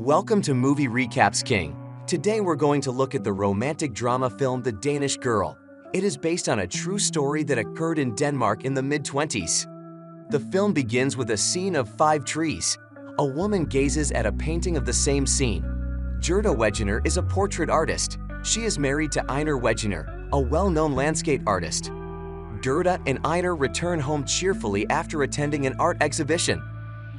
Welcome to Movie Recaps King. Today we're going to look at the romantic drama film The Danish Girl. It is based on a true story that occurred in Denmark in the mid-20s. The film begins with a scene of 5 trees. A woman gazes at a painting of the same scene. Gerda Wegener is a portrait artist. She is married to Einar Wegener, a well-known landscape artist. Gerda and Einar return home cheerfully after attending an art exhibition.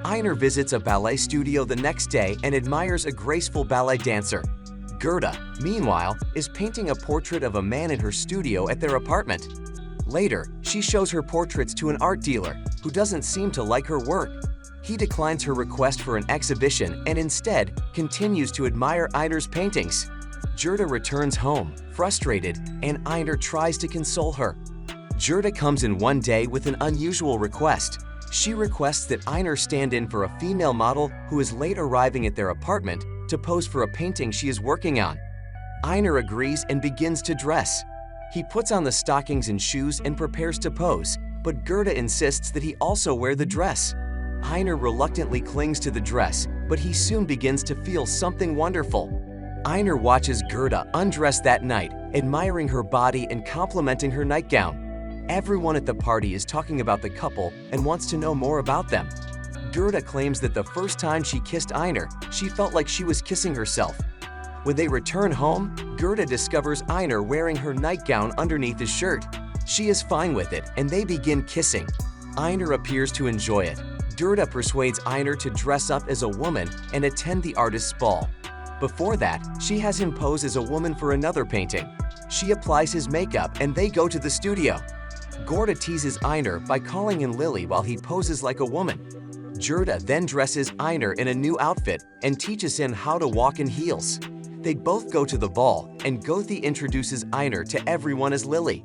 Einar visits a ballet studio the next day and admires a graceful ballet dancer. Gerda, meanwhile, is painting a portrait of a man in her studio at their apartment. Later, she shows her portraits to an art dealer, who doesn't seem to like her work. He declines her request for an exhibition and instead continues to admire Einar's paintings. Gerda returns home, frustrated, and Einar tries to console her. Gerda comes in one day with an unusual request. She requests that Einar stand in for a female model who is late arriving at their apartment to pose for a painting she is working on. Einar agrees and begins to dress. He puts on the stockings and shoes and prepares to pose, but Gerda insists that he also wear the dress. Einar reluctantly clings to the dress, but he soon begins to feel something wonderful. Einar watches Gerda undress that night, admiring her body and complimenting her nightgown. Everyone at the party is talking about the couple and wants to know more about them. Gerda claims that the first time she kissed Einar, she felt like she was kissing herself. When they return home, Gerda discovers Einar wearing her nightgown underneath his shirt. She is fine with it, and they begin kissing. Einar appears to enjoy it. Gerda persuades Einar to dress up as a woman and attend the artist's ball. Before that, she has him pose as a woman for another painting. She applies his makeup and they go to the studio. Gerda teases Einar by calling him Lily while he poses like a woman. Gerda then dresses Einar in a new outfit and teaches him how to walk in heels. They both go to the ball, and Gothi introduces Einar to everyone as Lily.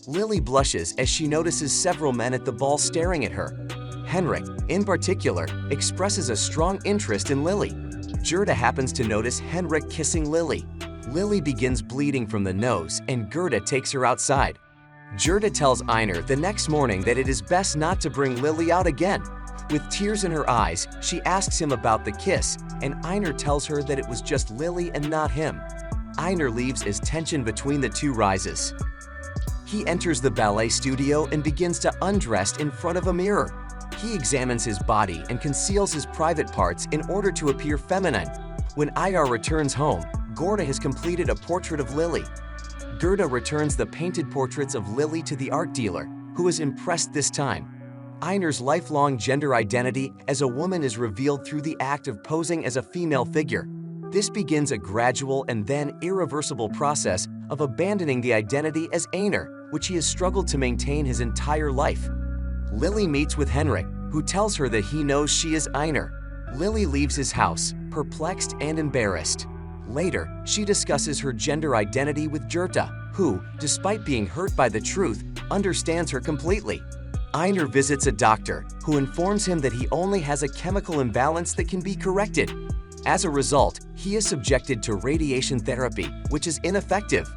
Lily blushes as she notices several men at the ball staring at her. Henrik, in particular, expresses a strong interest in Lily. Gerda happens to notice Henrik kissing Lily. Lily begins bleeding from the nose, and Gerda takes her outside. Gerda tells Einar the next morning that it is best not to bring Lily out again. With tears in her eyes, she asks him about the kiss, and Einar tells her that it was just Lily and not him. Einar leaves as tension between the two rises. He enters the ballet studio and begins to undress in front of a mirror. He examines his body and conceals his private parts in order to appear feminine. When Einar returns home, Gerda has completed a portrait of Lily. Gerda returns the painted portraits of Lily to the art dealer, who is impressed this time. Einar's lifelong gender identity as a woman is revealed through the act of posing as a female figure. This begins a gradual and then irreversible process of abandoning the identity as Einar, which he has struggled to maintain his entire life. Lily meets with Henrik, who tells her that he knows she is Einar. Lily leaves his house, perplexed and embarrassed. Later, she discusses her gender identity with Gerda, who, despite being hurt by the truth, understands her completely. Einar visits a doctor, who informs him that he only has a chemical imbalance that can be corrected. As a result, he is subjected to radiation therapy, which is ineffective.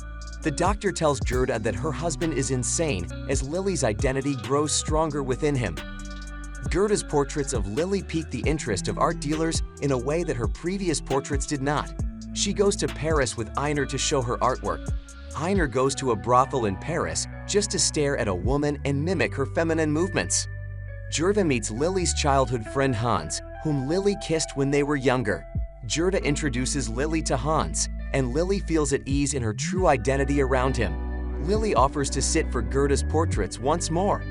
The doctor tells Gerda that her husband is insane as Lily's identity grows stronger within him. Gerda's portraits of Lily pique the interest of art dealers in a way that her previous portraits did not. She goes to Paris with Einar to show her artwork. Einar goes to a brothel in Paris just to stare at a woman and mimic her feminine movements. Gerda meets Lily's childhood friend Hans, whom Lily kissed when they were younger. Gerda introduces Lily to Hans, and Lily feels at ease in her true identity around him. Lily offers to sit for Gerda's portraits once more.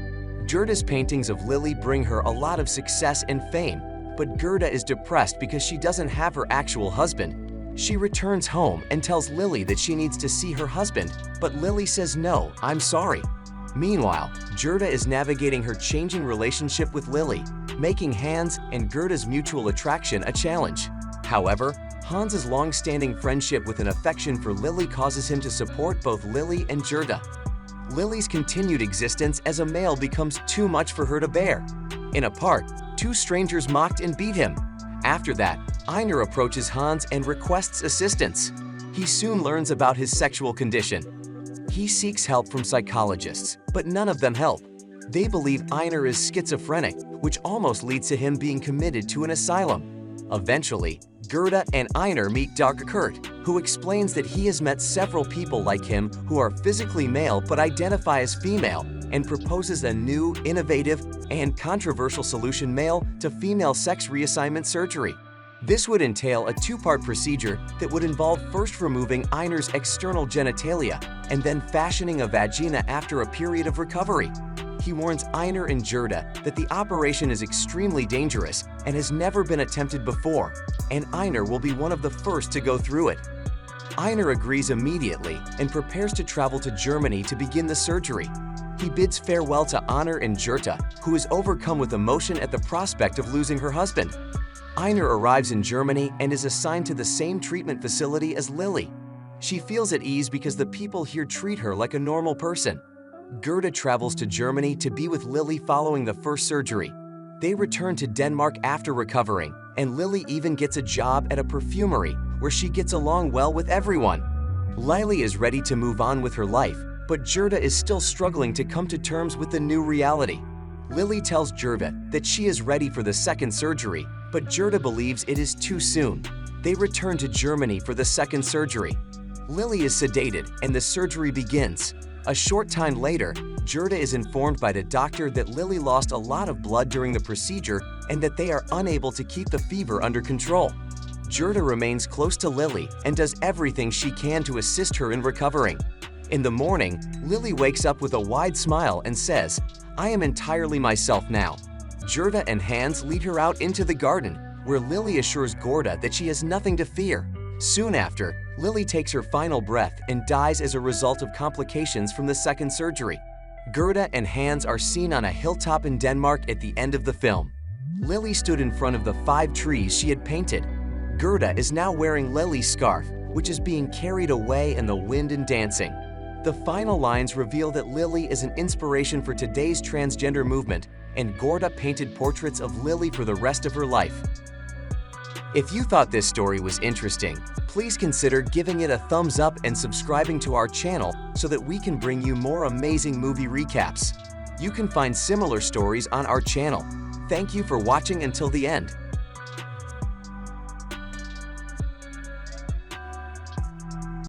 Gerda's paintings of Lily bring her a lot of success and fame, but Gerda is depressed because she doesn't have her actual husband. She returns home and tells Lily that she needs to see her husband, but Lily says no, I'm sorry. Meanwhile, Gerda is navigating her changing relationship with Lily, making Hans and Gerda's mutual attraction a challenge. However, Hans's long-standing friendship with an affection for Lily causes him to support both Lily and Gerda. Lily's continued existence as a male becomes too much for her to bear. In a park, 2 strangers mocked and beat him. After that, Einar approaches Hans and requests assistance. He soon learns about his sexual condition. He seeks help from psychologists, but none of them help. They believe Einar is schizophrenic, which almost leads to him being committed to an asylum. Eventually, Gerda and Einar meet Dr. Kurt, who explains that he has met several people like him who are physically male but identify as female, and proposes a new, innovative, and controversial solution: male to female sex reassignment surgery. This would entail a two-part procedure that would involve first removing Einar's external genitalia and then fashioning a vagina after a period of recovery. He warns Einar and Gerda that the operation is extremely dangerous and has never been attempted before, and Einar will be one of the first to go through it. Einar agrees immediately and prepares to travel to Germany to begin the surgery. He bids farewell to Einar and Gerda, who is overcome with emotion at the prospect of losing her husband. Einar arrives in Germany and is assigned to the same treatment facility as Lily. She feels at ease because the people here treat her like a normal person. Gerda travels to Germany to be with Lily following the first surgery. They return to Denmark after recovering, and Lily even gets a job at a perfumery where she gets along well with everyone. Lily is ready to move on with her life, but Gerda is still struggling to come to terms with the new reality. Lily tells Gerda that she is ready for the second surgery, but Gerda believes it is too soon. They return to Germany for the second surgery. Lily is sedated and the surgery begins. A short time later, Gerda is informed by the doctor that Lily lost a lot of blood during the procedure and that they are unable to keep the fever under control. Gerda remains close to Lily and does everything she can to assist her in recovering. In the morning, Lily wakes up with a wide smile and says, "I am entirely myself now." Gerda and Hans lead her out into the garden, where Lily assures Gerda that she has nothing to fear. Soon after, Lily takes her final breath and dies as a result of complications from the second surgery. Gerda and Hans are seen on a hilltop in Denmark at the end of the film. Lily stood in front of the 5 trees she had painted. Gerda is now wearing Lily's scarf, which is being carried away in the wind and dancing. The final lines reveal that Lily is an inspiration for today's transgender movement, and Gerda painted portraits of Lily for the rest of her life. If you thought this story was interesting, please consider giving it a thumbs up and subscribing to our channel so that we can bring you more amazing movie recaps. You can find similar stories on our channel. Thank you for watching until the end.